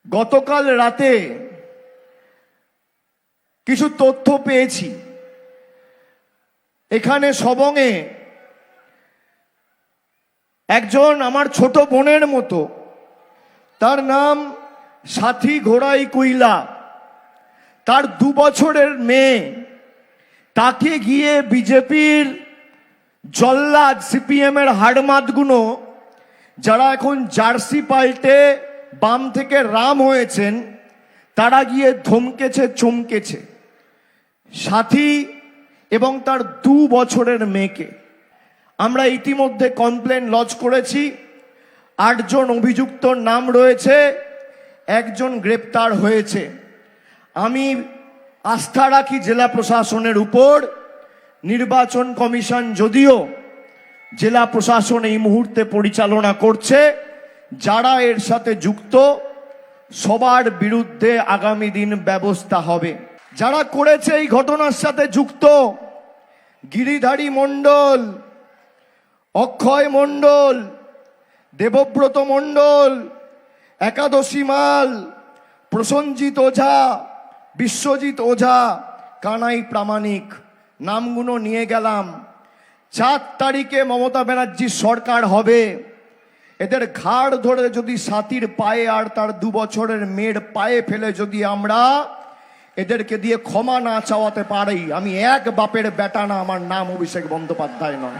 গতকাল রাতে কিছু তথ্য পেয়েছি। এখানে সবংয়ে একজন আমার ছোট বোনের মতো, তার নাম সাথী ঘোড়াই কুইলা, তার 2 বছরের মেয়ে, তাকে গিয়ে বিজেপির জল্লাদ সিপিএম এর হাড়মাতগুলো, যারা এখন জার্সি পাল্টে বাম থেকে রাম হয়েছেন, তারা গিয়ে ধমকেছে, চমকেছে সাথী এবং তার 2 বছরের মেয়েকে। আমরা ইতিমধ্যে কমপ্লেন লজ করেছি। 8 জন অভিযুক্তর নাম রয়েছে, 1 জন গ্রেপ্তার হয়েছে। আমি আস্থা রাখি জেলা প্রশাসনের উপর। নির্বাচন কমিশন যদিও জেলা প্রশাসন এই মুহূর্তে পরিচালনা করছে, যারা এর সাথে যুক্ত সবার বিরুদ্ধে আগামী দিন ব্যবস্থা হবে। যারা করেছে এই ঘটনার সাথে যুক্ত, গিরিধারী মণ্ডল, অক্ষয় মণ্ডল, দেবব্রত মণ্ডল, একাদশী মাল, প্রসঞ্জিত ওঝা, বিশ্বজিৎ ওঝা, কানাই প্রামাণিক, নামগুলো নিয়ে গেলাম। 4 তারিখে মমতা ব্যানার্জির সরকার হবে। এদের ঘাড় ধরে যদি সাথীর পায়ে আর তার 2 বছরের মেয়ের পায়ে ফেলে যদি আমরা এদেরকে দিয়ে ক্ষমা না চাওয়াতে পারি, আমি এক বাপের বেটা না, আমার নাম অভিষেক বন্দ্যোপাধ্যায় নয়।